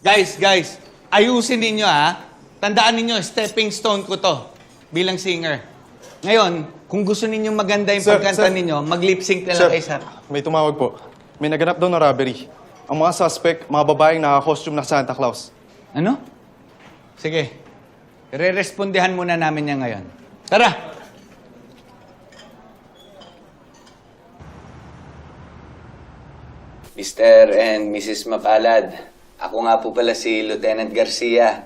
Guys, ayusin ninyo ha. Tandaan ninyo, stepping stone ko to bilang singer. Ngayon, kung gusto ninyong maganda yung pagkanta ninyo, mag-lip sync na lang kayo sa... May tumawag po. May naganap daw na robbery. Ang mga suspect, mga babaeng naka-costume na Santa Claus. Ano? Sige. Re-respondihan muna namin yan ngayon. Tara! Mr. and Mrs. Mapalad, ako nga po pala si Lieutenant Garcia.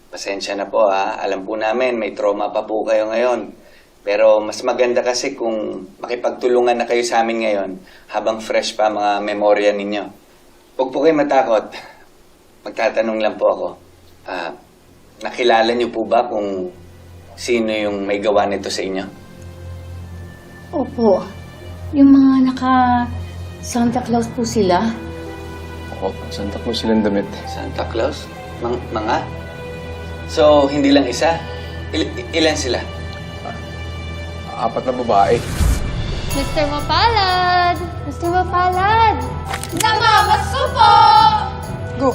Pasensya na po ha. Alam po namin, may trauma pa po kayo ngayon. Pero mas maganda kasi kung makipagtulungan na kayo sa amin ngayon habang fresh pa mga memorya ninyo. Huwag po kayo matakot. Magtatanong lang po ako. Nakilala niyo po ba kung sino yung may gawa nito sa inyo? Opo. Yung mga naka-Santa Claus po sila. Oo, Santa Claus silang damit. Santa Claus? Mga? So, hindi lang isa? Ilan sila? 4 na babae. Mr. Mapalad! Mr. Mapalad! Namamas ko po! Go!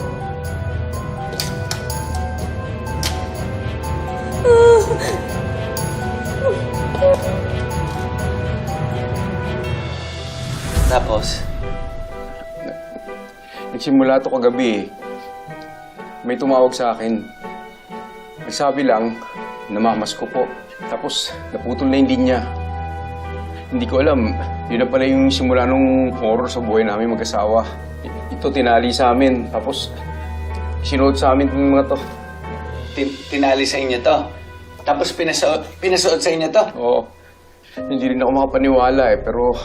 Tapos? Nagsimula ito kagabi eh. May tumawag sa akin. Nagsabi lang, namamas ko po. Tapos, naputol na yung linya. Hindi ko alam, yun na pala yung simula nung horror sa buhay namin mag-asawa. Ito, tinali sa amin. Tapos, sinuot sa amin ng mga to. Tinali sa inyo to? Tapos pinasuot sa inyo to? Oo. Hindi rin ako makapaniwala eh, pero...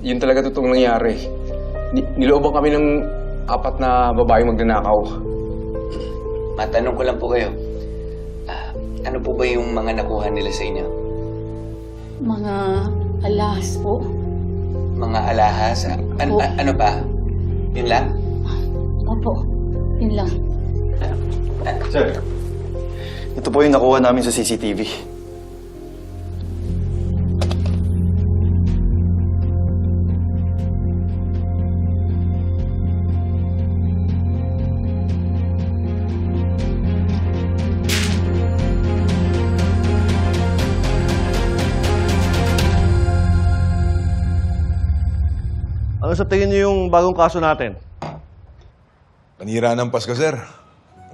Yun talaga totoong nangyari. Nilooban kami ng 4 na babaeng magnanakaw. Matanong ko lang po kayo. Ano po ba yung mga nakuha nila sa inyo? Mga alahas po. Mga alahas? Ano ba? Yun lang? Opo. Yun lang. Sir, ito po yung nakuha namin sa CCTV. Ano sa tingin niyo yung bagong kaso natin? Panira ng Pasko, sir.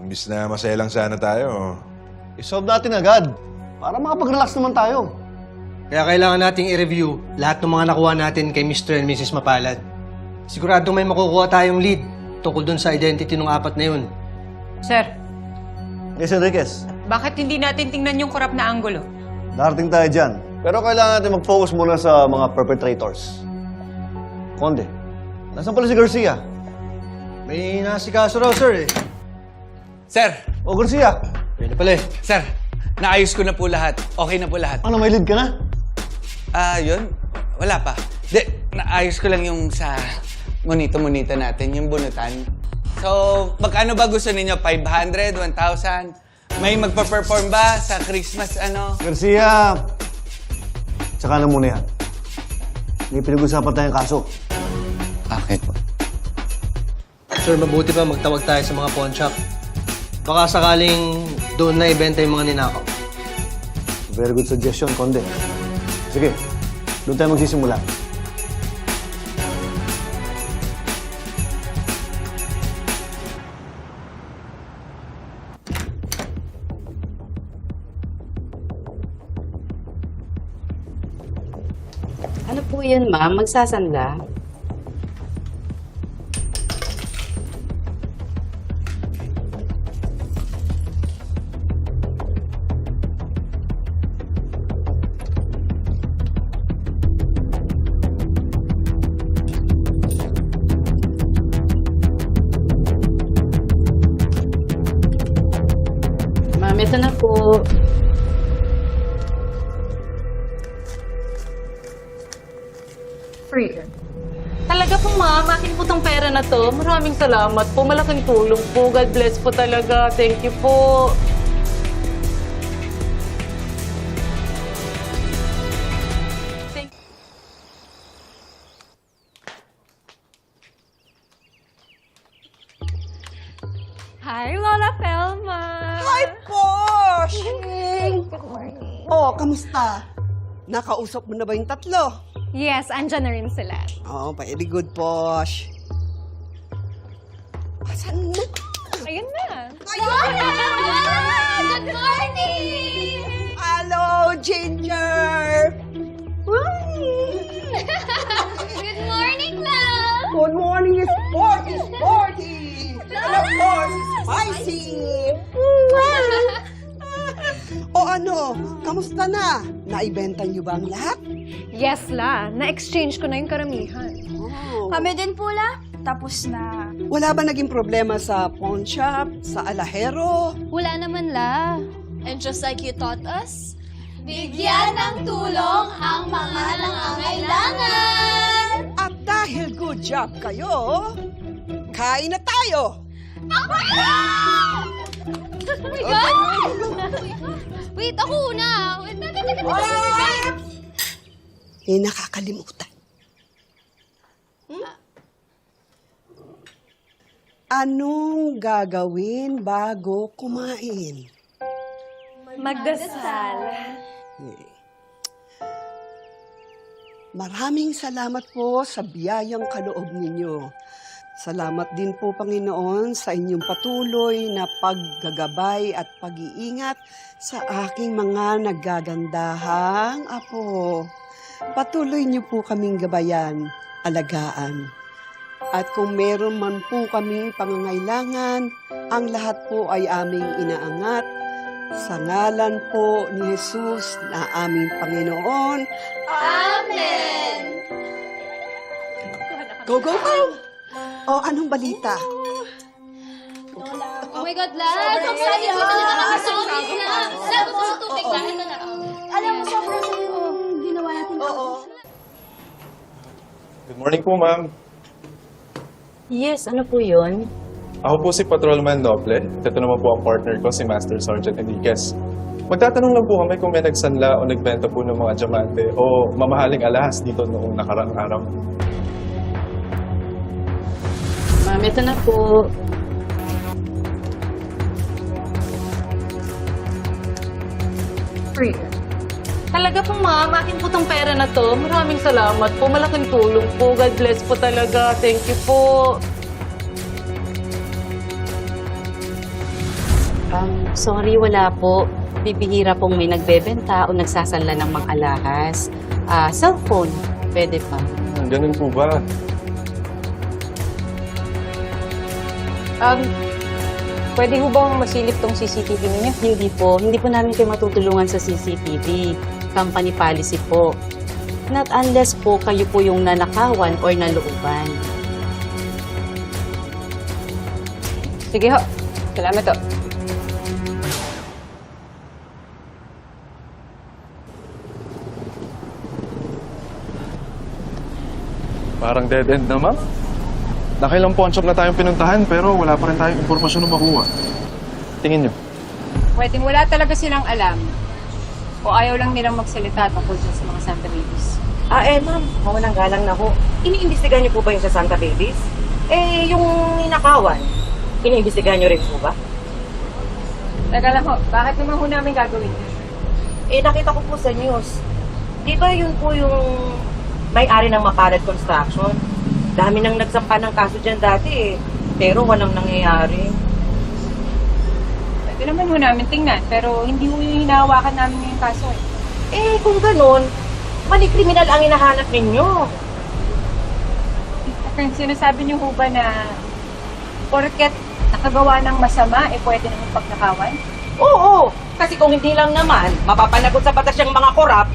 Imbis na masaya lang sana tayo. I-solve natin agad para makapag-relax naman tayo. Kaya kailangan nating i-review lahat ng mga nakuha natin kay Mr. and Mrs. Mapalad. Siguradong may makukuha tayong lead tungkol dun sa identity ng 4 na yun. Sir, Yes, Enriquez. bakit hindi natin tingnan yung korap na anggulo? Darating tayo dyan. Pero kailangan natin mag-focus muna sa mga perpetrators. Conde, nasaan pala si Garcia? May nasikaso raw, sir eh. Sir! O, Garcia! Yan na pala eh. Sir! Naayos ko na po lahat. Okay na po lahat. Ano, may lead ka na? Yun? Wala pa. Naayos ko lang yung sa monito-monito natin, yung bunutan. So, magkano ba gusto ninyo? 500? 1,000? May magpa-perform ba sa Christmas Garcia! Tsaka na muna yan. May pinag-usapan tayong kaso. Bakit po? Sir, mabuti pa magtawag tayo sa mga pawn shop. Baka sakaling doon na ibenta yung mga ninakaw. Very good suggestion, Conde. Sige, doon tayo magsisimula. Ano po yun, ma'am? Magsasanda? Ma'am, ito na po. Talaga po, ma'am. Akin po tong pera na to. Maraming salamat po. Malaking tulong po. God bless po talaga. Thank you po. Hi, Lola Pelma! Hi, Posh! Good morning. Oh, kamusta? Nakausap mo na ba yung tatlo? Yes, andyan na rin sila. Oh, very good, Posh. Asan na? Ayun na. Ayun! Good morning! Hello, Ginger! Good morning, love! Good morning, it's sporty! And of course, it's spicy! O ano, kamusta na? Naibenta niyo ba ang lahat? Yes, la. Na-exchange ko na yung karamihan. Oh. Kami din po, La. Tapos na. Wala ba naging problema sa pawn shop, sa alahero? Wala naman, la. And just like you taught us, bigyan ng tulong ang mga nangangailangan! At dahil good job kayo, kain na tayo! Oh my God! Wait, ako una. Wait, Eh, nakakalimutan. Anong gagawin bago kumain? Magdasal. Maraming salamat po sa biyayang kaloob ninyo. Salamat din po, Panginoon, sa inyong patuloy na paggagabay at pag-iingat sa aking mga naggagandahang apo. Patuloy niyo po kaming gabayan, alagaan. At kung meron man po kaming pangangailangan, ang lahat po ay aming inaangat. Sa ngalan po ni Jesus na aming Panginoon. Amen! Go, go, go! O, anong balita? Oh my God, la. Excited ko talaga nakasawit na. Sabi ko sa tubig na. Ito na. Alam mo, sobrang sa yung ginawa natin. Oo. Good morning po, ma'am. Yes, ano po yun? Ako po si Patrolman Noble. Ito naman po ang partner ko, si Master Sergeant Enriquez. Magtatanong lang po kami kung may nagsanla o nagbenta po ng mga diamante o mamahaling alahas dito noong nakaraang araw. Ma'am, ito na po. Talaga po, ma'am. Akin po tong pera na to. Maraming salamat po. Malaking tulong po. God bless po talaga. Thank you po. Sorry, wala po. Bibihira pong may nagbebenta o nagsasanla ng mga alahas. Cellphone, pwede pa. Ganun po ba? Pwede ho bang masilip tong CCTV ninyo? Hindi po. Hindi po namin kayo matutulungan sa CCTV. Company policy po. Not unless po kayo po yung nanakawan or nalooban. Sige ho. Salamat ho. Parang dead end na, ma'am. Nakailang pawn shop na tayong pinuntahan pero wala pa rin tayong impormasyon na makuha. Tingin nyo. Pwedeng wala talaga silang alam. O ayaw lang nilang magsalita tungkol dyan sa mga Santa Babies. Ma'am, mawalang galang na ho. Iniimbestigahan niyo po ba yung sa Santa Babies? Yung ninakawan, iniimbestigahan niyo rin po ba? Teka lang ho, bakit naman ho namin gagawin yun? Nakita ko po sa news. Di ba yun po yung may-ari ng Mapalad Construction? Dami nang nagsampa ng kaso dyan dati pero walang nangyayari. Pwede naman ho namin tingnan, pero hindi ho yung hinahawakan namin yung kaso Kung ganun, mali kriminal ang hinahanap ninyo. Kung sinasabi niyo ho ba na porket nakagawa ng masama, pwede naman pagnakawan? Oo, kasi kung hindi lang naman mapapanagot sa batas yung mga korap,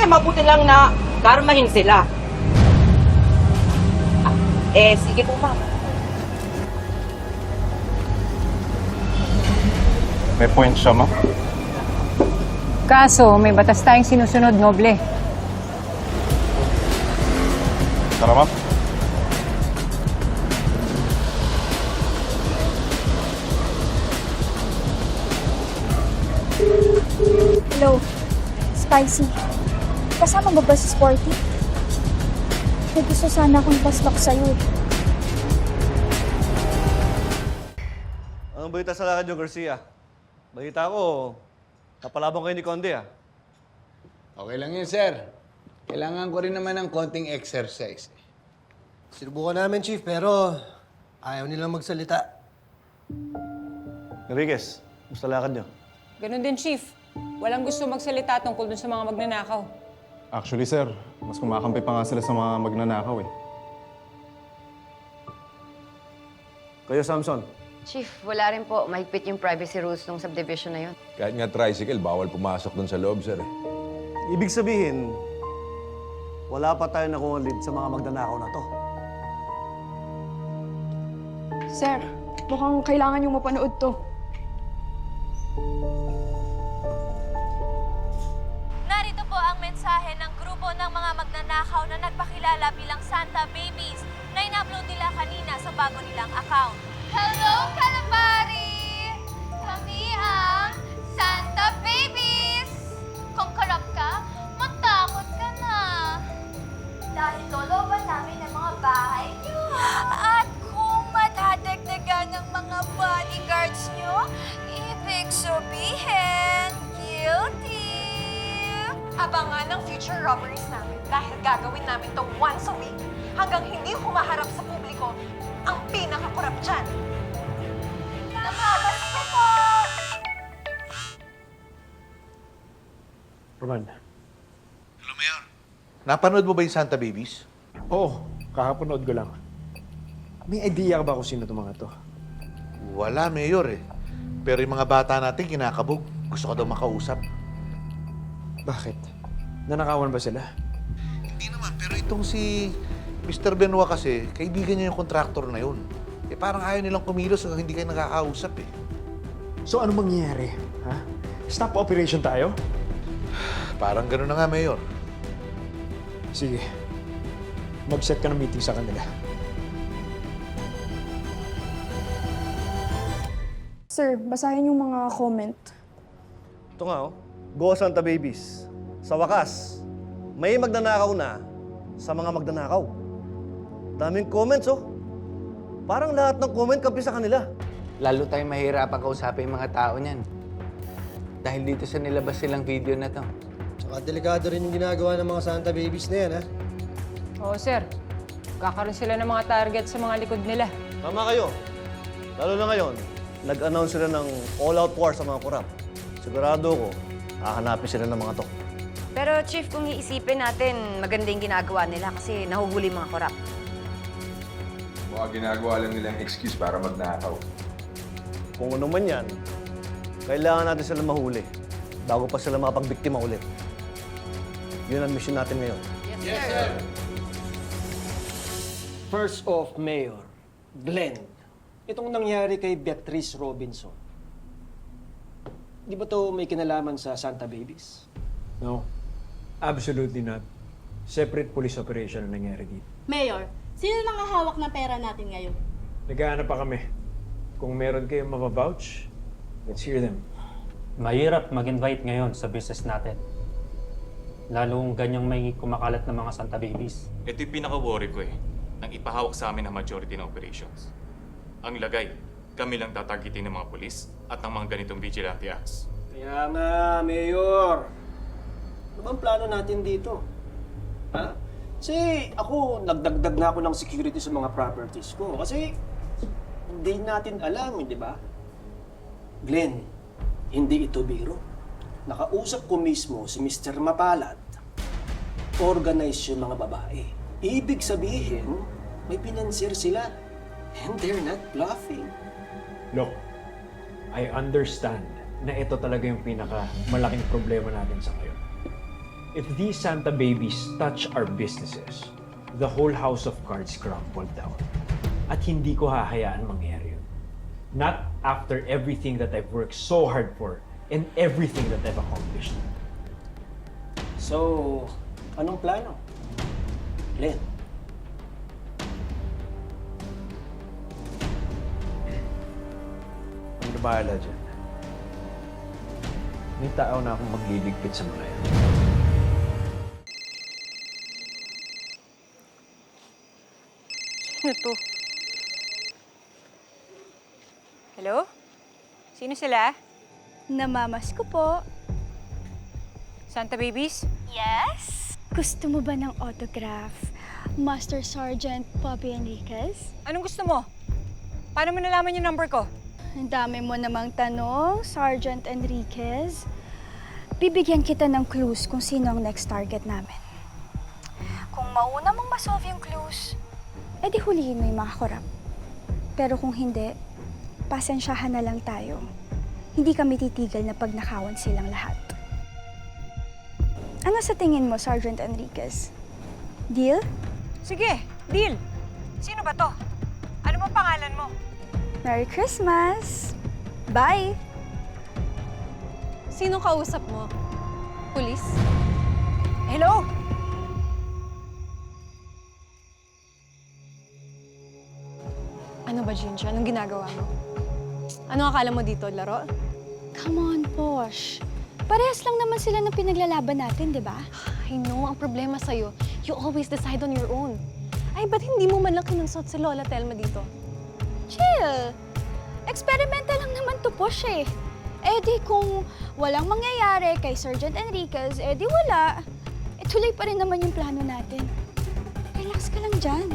mabuti lang na karmahin sila. Sige po, ma'am. May point siya, ma'am. Kaso, may batas tayong sinusunod, Noble. Tara, ma'am. Hello, Spicy. Kasama mo ba si Sporty? May gusto sana akong paslak sa'yo. Anong balita sa lakad niyo, Garcia? Balita ko, napalabang kayo ni Conde, ah. Okay lang yun, sir. Kailangan ko rin naman ng konting exercise. Sinubukan namin, Chief, pero ayaw nilang magsalita. Enriquez, musta lakad niyo? Ganun din, Chief. Walang gusto magsalita tungkol dun sa mga magnanakaw. Actually, sir, mas kumakampi pa nga sila sa mga magnanakaw eh. Kayo, Samson? Chief, wala rin po. Mahigpit yung privacy rules ng subdivision na yun. Kahit nga tricycle, bawal pumasok doon sa loob, sir. Ibig sabihin, wala pa tayo nakuha lead sa mga magnanakaw na to. Sir, mukhang kailangan yung mapanood to. Narito po ang mensahe ng grupo ng mga magnanakaw na nagpakilala bilang Santa Babies na in-upload nila kanina sa bago nilang account. Hello, Kalabari! Kami ang Santa Babies! Kung corrupt ka, matakot ka na. Dahil loloban namin ang mga bahay niyo. At kung madadagdagan ng mga bodyguards niyo, ibig sabihin, guilty. Abangan ang future robberies namin dahil gagawin namin to once a week hanggang hindi humaharap sa publiko ang pinakakorap dyan. Nakabas ko po! Roman. Hello, Mayor. Napanood mo ba yung Santa Babies? Oo, kakapanood ko lang. May idea ka ba kung sino itong mga to? Wala, Mayor eh. Pero yung mga bata natin kinakabog. Gusto ko daw makausap. Bakit? Nanakawan ba sila? Hindi naman, pero itong si Mr. Benoit kasi, kaibigan niya yung kontraktor na yun. Eh parang ayaw nilang kumilos hanggang hindi kayo nakakausap eh. So ano mangyayari? Ha? Stop operation tayo? Parang gano'n na nga, Mayor. Sige. Mag-set ka ng meeting sa kanila. Sir, basahin yung mga comment. Ito nga, oh. Go Santa Babies. Sa wakas, may magnanakaw na sa mga magnanakaw. Daming comments, oh. Parang lahat ng comment kampi sa kanila. Lalo tayong mahirapan kausapin yung mga tao niyan. Dahil dito sa nilabas silang video na to. Tsaka delikado rin yung ginagawa ng mga Santa Babies na yan, ha? Oo, sir. Kakaroon sila ng mga target sa mga likod nila. Tama kayo. Lalo na ngayon, nag-announce sila ng all-out war sa mga korap. Sigurado ko, hahanapin sila ng mga to. Pero Chief, kung iisipin natin, maganda yung ginagawa nila kasi nahuhuli mga korap. Baka ginagawa lang nilang excuse para magnakaw. Kung ano man yan, kailangan natin sila mahuli bago pa sila makapagbiktima ulit. Yun ang mission natin ngayon. Yes, sir. First off, Mayor, Glenn, itong nangyari kay Beatrice Robinson, di ba to may kinalaman sa Santa Babies? No. Absolutely not. Separate police operation ang nangyari dito. Mayor, sino nakahawak ng pera natin ngayon? Naghahanap pa kami. Kung meron kayong mapavouch, let's hear them. Mahirap mag-invite ngayon sa business natin. Lalong ganyang may kumakalat ng mga Santa Babies. Ito yung pinaka-worry ko eh, nang ipahawak sa amin ang majority ng operations. Ang lagay, kami lang tatargeting ng mga pulis at ng mga ganitong vigilante acts. Kaya nga, Mayor. Ano bang plano natin dito? Ha? Kasi ako, nagdagdag na ako ng security sa mga properties ko. Kasi hindi natin alam, di ba? Glenn, hindi ito biro. Nakausap ko mismo si Mr. Mapalad. Organize yung mga babae. Ibig sabihin, may pinansyar sila. And they're not bluffing. Look, I understand na ito talaga yung pinaka-malaking problema natin sa ngayon. If these Santa Babies touch our businesses, the whole house of cards crumbled down. At hindi ko hahayaan mangyari yun. Not after everything that I've worked so hard for and everything that I've accomplished. So, anong plano? Glenn? Ang bahala dyan. May tao na akong magliligpit sa mga yan. Sino to? Hello? Sino sila? Namamas ko po. Santa Babies? Yes? Gusto mo ba ng autograph, Master Sergeant Bobby Enriquez? Anong gusto mo? Paano mo nalaman yung number ko? Ang dami mo namang tanong, Sergeant Enriquez. Bibigyan kita ng clues kung sino ang next target namin. Kung mauna mong masolve yung clues, edi hulihin mo yung mga korap. Pero kung hindi, pasensyahan na lang tayo. Hindi kami titigil na pagnakawan silang lahat. Ano sa tingin mo, Sergeant Enriquez? Deal? Sige, deal. Sino ba to? Ano bang pangalan mo? Merry Christmas! Bye! Sino kausap mo? Pulis? Hello? Ano ba, Ginger? Anong ginagawa mo? Ano akala mo dito, laro? Come on, Posh. Parehas lang naman sila ng pinaglalaban natin, di ba? I know, ang problema sa'yo, you always decide on your own. Ay, ba't hindi mo man lang kinansot si Lola Telma dito? Chill! Experimental lang naman to, Posh eh. Eh di kung walang mangyayari kay Sergeant Enriquez, eh di wala. Eh tuloy pa rin naman yung plano natin. Relax ka lang dyan.